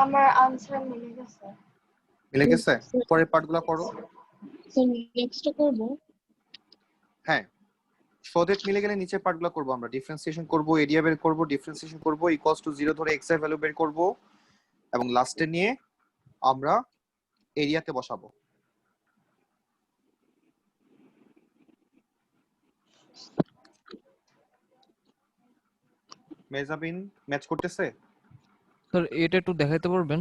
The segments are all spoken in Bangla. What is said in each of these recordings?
আমার আনসার মিলে গেছে। মিলে গেছে? পরের পার্টগুলো করো। স্যার নেক্সট করব। হ্যাঁ, সহজে মিলে গেলে নিচের পার্টগুলো করব আমরা। ডিফারেন্সিয়েশন করব, এরিয়া বের করব, ডিফারেন্সিয়েশন করব, ইকুয়ালস টু 0 ধরে x এর ভ্যালু বের করব এবং লাস্টে নিয়ে আমরা এরিয়াতে বসাবো। মেজাবিন ম্যাচ করতেছে? স্যার এটা একটু দেখাইতে পারবেন?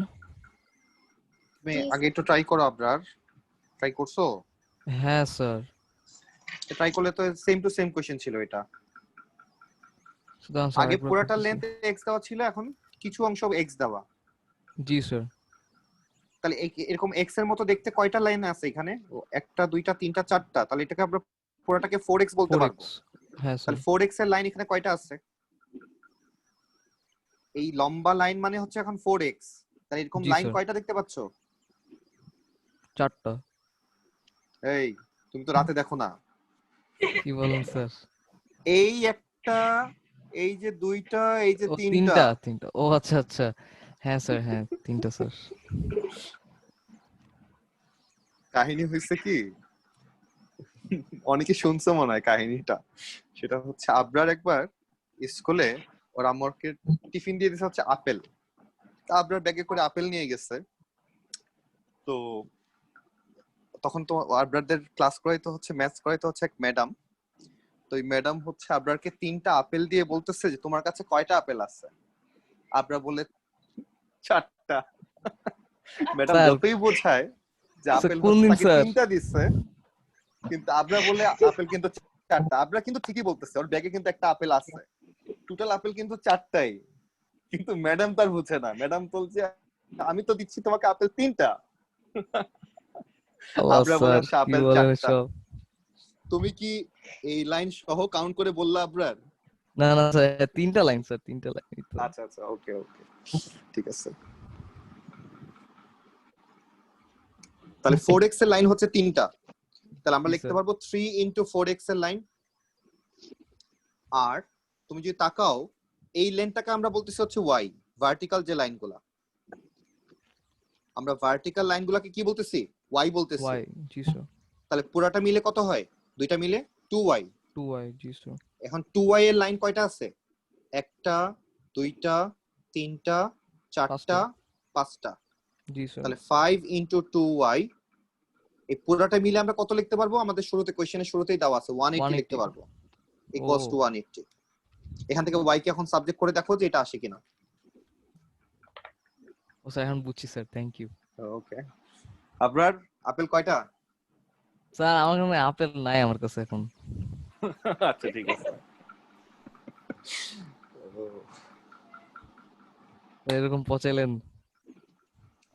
তুমি আগে একটু ট্রাই করো। আবরার ট্রাই করছো? হ্যাঁ স্যার। ট্রাই করলে তো সেম টু সেম কোশ্চেন ছিল এটা। আগে পুরোটা লেন্থ x দেওয়া ছিল, এখন কিছু অংশ x দেওয়া। জি স্যার। তাহলে এরকম x এর মতো দেখতে কয়টা লাইন আছে এখানে? একটা, দুইটা, তিনটা, চারটা। তাহলে এটাকে আমরা পুরোটাকে 4x বলতে পারবো। হ্যাঁ স্যার। তাহলে 4x এর লাইন এখানে কয়টা আছে? এই লম্বা লাইন মানে হচ্ছে এখন 4x। তাহলে এরকম লাইন কয়টা দেখতে পাচ্ছো? 4টা। এই তুমি তো রাতে দেখো না। কি বলেন স্যার? এই একটা, এই যে দুইটা, এই যে তিনটা। তিনটা। ও আচ্ছা আচ্ছা। হ্যাঁ স্যার, হ্যাঁ তিনটা স্যার। কাহিনী হয়েছে কি, অনেকে শুনছো মনে হয় কাহিনীটা। সেটা হচ্ছে আবরার একবার স্কুলে ওর আম্মুকে টিফিন দিয়ে দিয়েছে হচ্ছে আপেল। আবরার ব্যাগে করে আপেল নিয়ে গেছে। তো তখন তো আবরারদের ক্লাস করাইতে হচ্ছে, ম্যাথস করাইতে হচ্ছে এক ম্যাডাম। তো এই ম্যাডাম হচ্ছে আবরারকে 3টা আপেল দিয়ে বলতেছে যে তোমার কাছে কয়টা আপেল আছে? আবরার বলে 4টা। ম্যাডাম যতই বোঝায় যে আপেল হচ্ছে তাকে 3টা দিচ্ছে, কিন্তু আবরার বলে আপেল কিন্তু 4টা। আবরার কিন্তু ঠিকই বলতেছে, ওর ব্যাগে কিন্তু একটা আপেল আছে। টোটাল আপেল কিন্তু 4টাই, কিন্তু ম্যাডাম তার বুঝে না। ম্যাডাম বলছে আমি তো দিচ্ছি তোমাকে আপেল 3টা। আবরার বলে আপেল 4টা। তুমি কি এই লাইন সহ কাউন্ট করে বললা আবরার? না না স্যার, 3টা লাইন স্যার, 3টা লাইন। আচ্ছা আচ্ছা, ওকে ওকে, ঠিক আছে। তাহলে 4x এর লাইন হচ্ছে 3টা। তাহলে আমরা লিখতে পারবো 3 ইনটু 4x এর লাইন। আর তুমি যদি তাকাও, এই লাইনটাকে আমরা বলতেছি হচ্ছে y, ভার্টিক্যাল যে লাইনগুলো। আমরা ভার্টিক্যাল লাইনগুলোকে কি বলতেছি? y বলতেছি। y, জি স্যার। তাহলে পুরাটা মিলে কত হয়? দুইটা মিলে 2y। 2y, জি স্যার। এখন 2y এর লাইন কয়টা আছে? একটা, দুইটা, তিনটা, চারটা, পাঁচটা। জি স্যার। তাহলে 5 ইনটু 2y, এই পুরোটা মিলে আমরা কত লিখতে পারবো? আমাদের শুরুতে কোশ্চেনের শুরুতেই দেওয়া আছে 180 লিখতে পারবো, ইকুয়ালস টু 180। এখান থেকে y কে এখন সাবজেক্ট করে দেখো যে এটা আসে কিনা। ও স্যার, এখন বুঝছি sir, thank you. Okay. Abrar apple কয়টা? স্যার আমার কাছে আপেল নাই আমার কাছে এখন। আচ্ছা ঠিক আছে। এরকম পচাইলেন?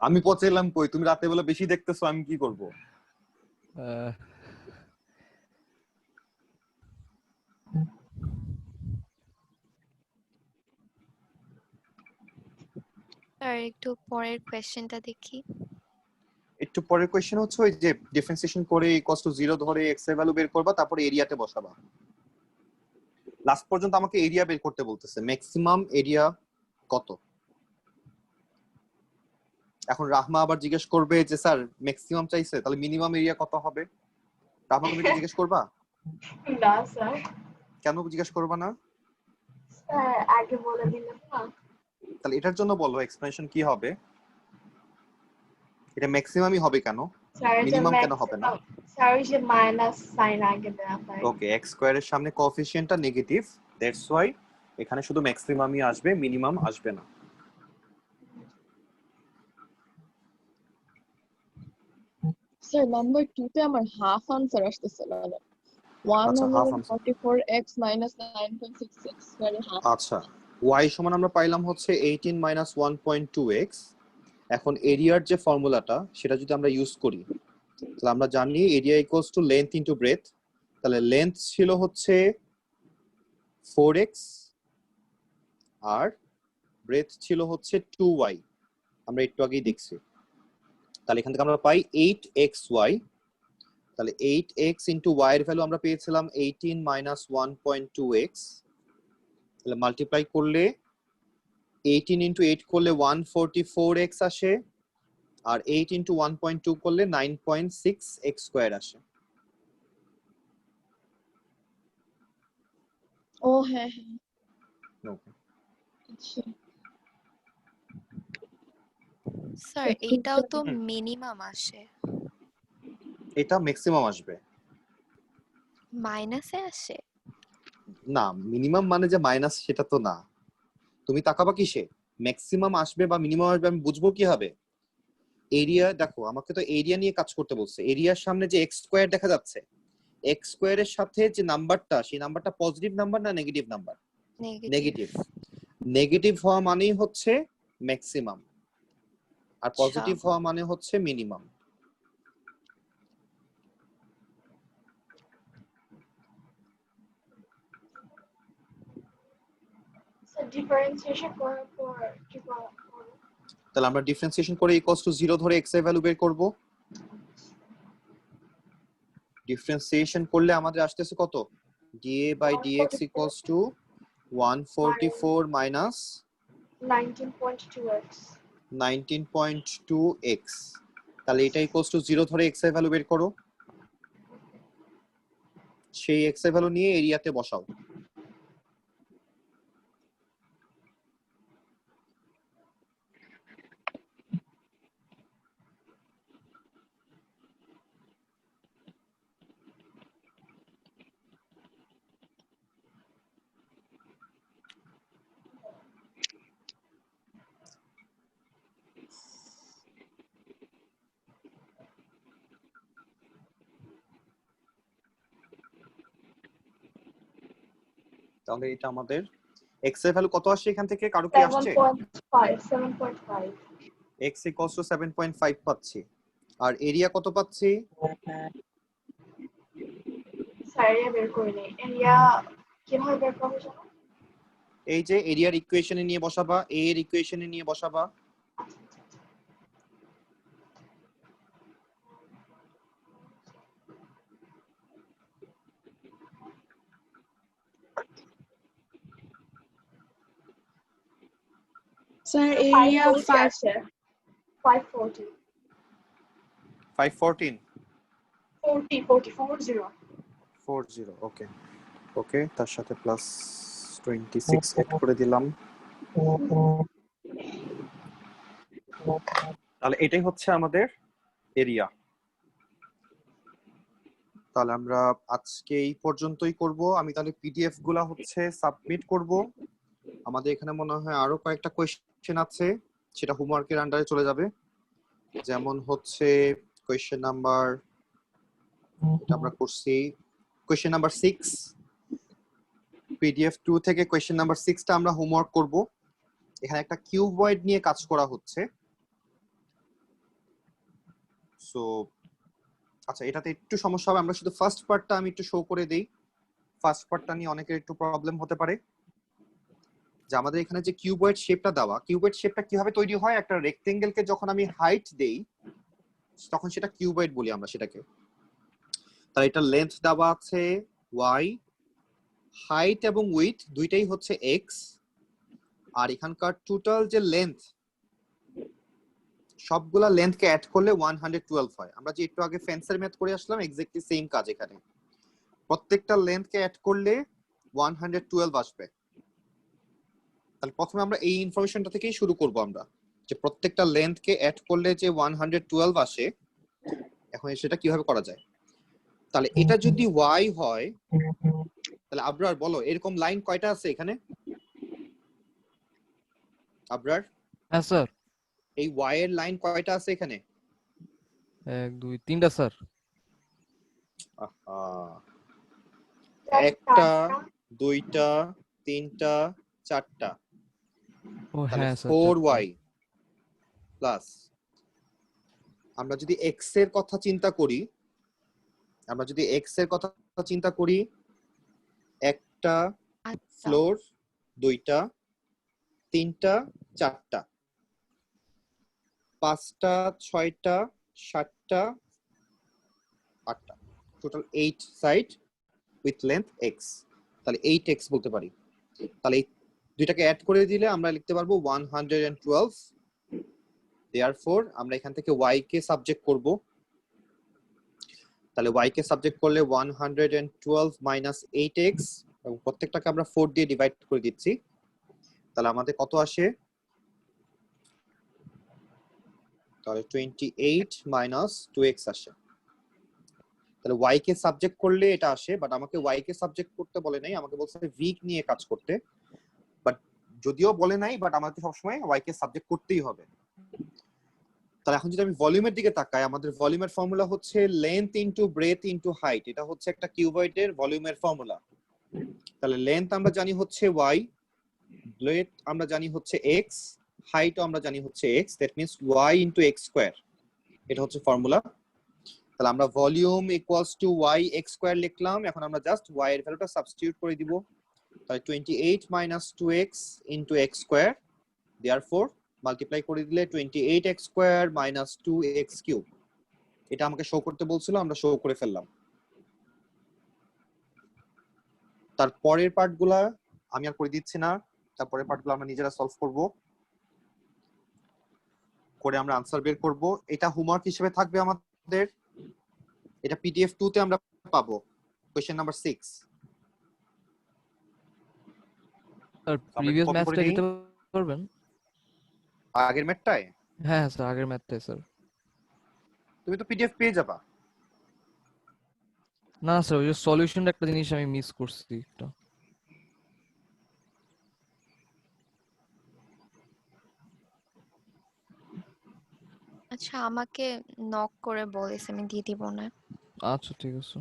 আমি পচাইলাম কই? তুমি রাতে বেলা বেশি দেখতেছো, আমি কি করব? স্যার একটু পরের কোশ্চেনটা দেখি। একটু পরের কোশ্চেন হচ্ছে ওই যে ডিফারেন্সিয়েশন করে ইকুয়ালস টু 0 ধরে x এর ভ্যালু বের করবা, তারপরে এরিয়াতে বসাবা। লাস্ট পর্যন্ত আমাকে এরিয়া বের করতে বলতেছে। ম্যাক্সিমাম এরিয়া কত? এখন রাহমা আবার জিজ্ঞেস করবে যে স্যার ম্যাক্সিমাম চাইছে, তাহলে মিনিমাম এরিয়া কত হবে? রাহমা তুমি জিজ্ঞেস করবা? না স্যার। কেন জিজ্ঞেস করবা না? স্যার আগে বলে দিলেন না। তাহলে এটার জন্য বলো এক্সপ্লেনেশন কি হবে? এটা ম্যাক্সিমামই হবে কেন? মিনিমাম কেন হবে না? স্যার ওই যে মাইনাস সাইন আগে দেওয়া হয়। ওকে, x স্কয়ারের সামনে কোএফিসিয়েন্টটা নেগেটিভ, দ্যাটস ওয়াই এখানে শুধু ম্যাক্সিমামই আসবে, মিনিমাম আসবে না। স্যার নাম্বার 2 তে আমার হাফ আনসার আসতেছে না। 144x - 9.66 মানে হাফ। আচ্ছা, y সমান আমরা পাইলাম হচ্ছে 18 - 1.2x। এখন এরিয়ার যে ফর্মুলাটা সেটা যদি আমরা ইউজ করি, তাহলে আমরা জানি area equals to length into breadth. তাহলে লেন্থ ছিল হচ্ছে 4x আর ব্রেথ ছিল হচ্ছে 2y, আমরা একটু আগেই দেখছি। তাহলে এখান থেকে আমরা পাই 8xy। তাহলে 8x ইনটু y এর ভ্যালু আমরা পেয়েছিলাম 18 - 1.2x। তাহলে মাল্টিপ্লাই করলে 18 into 8 করলে 144x আসে, আর 8 into 1.2 করলে 9.6x স্কয়ার আসে। ও হ্যাঁ হ্যাঁ Okay. আচ্ছা স্যার একটু এটাও তো হুম। মিনিমাম আসে, এটা ম্যাক্সিমাম আসবে মাইনাসে আসে। না, মিনিমাম মানে যে মাইনাস সেটা তো না। তুমি তাকাবা কিসে ম্যাক্সিমাম আসবে বা মিনিমাম আসবে আমি বুঝবো কি হবে? এরিয়া দেখো, আমাকে তো এরিয়া নিয়ে কাজ করতে বলছে। এরিয়ার সামনে যে এক্স স্কয়ার দেখা যাচ্ছে, এক্স স্কয়ারের সাথে যে নাম্বারটা, সেই নাম্বারটা পজিটিভ নাম্বার না negative number? Negative. Negative. Negative হওয়া মানেই হচ্ছে ম্যাক্সিমাম, আর আচ্ছা পজিটিভ হওয়া মানে হচ্ছে মিনিমাম। So differentiation করার পর কি করব? তাহলে আমরা ডিফারেন্সিয়েশন করে ইকুয়ালস টু 0 ধরে x এর ভ্যালু বের করব। ডিফারেন্সিয়েশন করলে আমাদের আসতেছে কত? dA by dx equals to 144 minus 19.2x 19.2x। তাহলে এটা ইকুয়ালস টু 0 ধরে x এর ভ্যালু বের করো। সেই x এর ভ্যালু নিয়ে এরিয়াতে বসাও। তাহলে এটা আমাদের x এর ভ্যালু কত আসছে এখান থেকে? কারো কি আসছে? 7.5 x equals to 7.5 পাচ্ছি। আর এরিয়া কত পাচ্ছি? স্যার এরিয়া বের করে নেই। এরিয়া কিভাবে বের করবো জানো? এই যে এরিয়ার ইকুয়েশনে নিয়ে বসাবা, a এর ইকুয়েশনে নিয়ে বসাবা। স্যার এরিয়া 540 আছে 540 514 40 40 ওকে ওকে, তার সাথে প্লাস 26 এড করে দিলাম। তাহলে এটাই হচ্ছে আমাদের এরিয়া। তাহলে আমরা আজকে এই পর্যন্তই করব। আমি তাহলে পিডিএফ গুলা হচ্ছে সাবমিট করব। আমাদের এখানে মনে হয় আরো কয়েকটা কোয়েশ্চেন আছে, সেটা হোমওয়ার্কের আন্ডারে চলে যাবে। যেমন হচ্ছে কোয়েশ্চেন নাম্বার, এটা আমরা করছি কোয়েশ্চেন নাম্বার 6, পিডিএফ 2 থেকে কোয়েশ্চেন নাম্বার 6টা আমরা হোমওয়ার্ক করব। এখানে একটা কিউবয়েড নিয়ে কাজ করা হচ্ছে। সো আচ্ছা, এটাতে একটু সমস্যা হবে, আমরা শুধু ফার্স্ট পার্টটা আমি একটু শো করে দেই। ফার্স্ট পার্টটা নিয়ে অনেকের একটু প্রবলেম হতে পারে। যে আমাদের এখানে যে কিউবয়েড শেপটা দেওয়া, কিউবয়েড শেপটা কিভাবে তৈরি হয়? একটা রেক্টেঙ্গেলকে যখন আমি হাইট দেই তখন সেটা কিউবয়েড বলি আমরা সেটাকে। তাহলে এটা লেন্থ দেওয়া আছে y, হাইট এবং উইডথ দুইটাই হচ্ছে x, আর এখানকার টোটাল যে লেন্থ, সবগুলা লেন্থকে অ্যাড করলে 112 হয়। আমরা যে একটু আগে ফেন্সের ম্যাথ করে আসলাম, এক্স্যাক্টলি সেম কাজ এখানে। প্রত্যেকটা লেন্থকে অ্যাড করলে 112 আসবে। তাহলে প্রথমে আমরা এই ইনফরমেশনটা থেকেই শুরু করব আমরা, যে প্রত্যেকটা লেন্থকে অ্যাড করলে যে 112 আসে, এখন সেটা কিভাবে করা যায়। তাহলে এটা যদি y হয়, তাহলে আবরার বলো এরকম লাইন কয়টা আছে এখানে? আবরার, হ্যাঁ স্যার, এই y এর লাইন কয়টা আছে এখানে? 1 2 3টা স্যার। একটা, দুইটা, তিনটা, চারটা। ও তাহলে হ্যাঁ স্যার, 4y প্লাস, আমরা যদি x এর কথা চিন্তা করি, একটা আচ্ছা ফ্লোর, দুইটা, তিনটা, চারটা, পাঁচটা, ছয়টা, সাতটা, আটটা, total 8 side with length x। তাহলে 8x বলতে পারি। তাহলে দুইটাকে অ্যাড করে দিলে আমরা লিখতে পারবো 112। দেয়ারফর আমরা এখান থেকে y কে সাবজেক্ট করব, তাহলে y কে সাবজেক্ট করলে 112 মাইনাস 8x, এবং প্রত্যেকটাকে আমরা 4 দিয়ে ডিভাইড করে দিচ্ছি, তাহলে আমাদের কত আসে, তাহলে 28 মাইনাস 2x আসে। তাহলে y কে সাবজেক্ট করলে এটা আসে, বাট আমাকে y কে সাবজেক্ট করতে বলে নাই, আমাকে বলছে v নিয়ে কাজ করতে, বাট যদিও বলে নাই বাট আমাকে সবসময় y কে সাবজেক্ট করতেই হবে। তাহলে এখন যদি আমি ভলিউমের দিকে তাকাই, আমাদের ভলিউমের ফর্মুলা হচ্ছে length into breadth into height, এটা হচ্ছে একটা কিউবয়েডের ভলিউমের ফর্মুলা। তাহলে লেন্থ আমরা জানি হচ্ছে y, ব্রেথ আমরা জানি হচ্ছে x, হাইটও আমরা জানি হচ্ছে x, that means y into x square, এটা হচ্ছে ফর্মুলা। তাহলে আমরা volume equals to y x square লিখলাম, এখন আমরা জাস্ট y এর ভ্যালুটা সাবস্টিটিউট করে দিব, তাহলে 28 minus 2x into x square, therefore multiply করে দিলে 28x square minus 2x cube, এটা আমাকে শো করতে বলছিল, আমরা শো করে ফেললাম। তারপরের পার্টগুলা আমি আর করে দিচ্ছি না, তারপরের পার্টগুলো আমরা নিজেরা সলভ করব, করে আমরা আনসার বের করব। এটা হোমওয়ার্ক হিসেবে থাকবে আমাদের, এটা পিডিএফ 2 তে আমরা পাবো, কোশ্চেন নাম্বার 6। স্যার প্রিভিয়াস ম্যাথটা দিতে পারবেন? আগের ম্যাথটায়? হ্যাঁ হ্যাঁ স্যার, আগের ম্যাথটাই স্যার। তুমি তো পিডিএফ পেয়ে যাবা। না স্যার, ওই যে সলিউশনটা একটা জিনিস আমি মিস করছি একটা। আচ্ছা, আমাকে নক করে বলিস, আমি দিয়ে দিব না। আচ্ছা ঠিক আছে।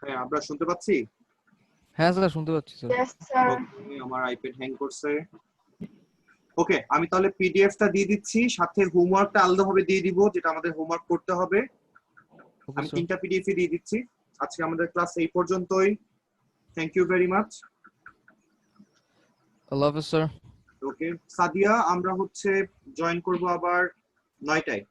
হ্যাঁ, আমরা শুনতে পাচ্ছি। হ্যাঁ স্যার শুনতে পাচ্ছি স্যার। Yes, sir. আমার আইপ্যাড হ্যাং করছে। ওকে, আমি তাহলে পিডিএফটা দিয়ে দিচ্ছি, সাথে হোমওয়ার্কটা আলাদাভাবে দিয়ে দিব, যেটা আমাদের হোমওয়ার্ক করতে হবে। আমি 3টা পিডিএফ দিয়ে দিচ্ছি। আজকে আমাদের ক্লাস এই পর্যন্তই। Thank you very much. আল্লাহ হাফেজ স্যার। ওকে সাদিয়া, আমরা হচ্ছে জয়েন করব আবার 9টায়।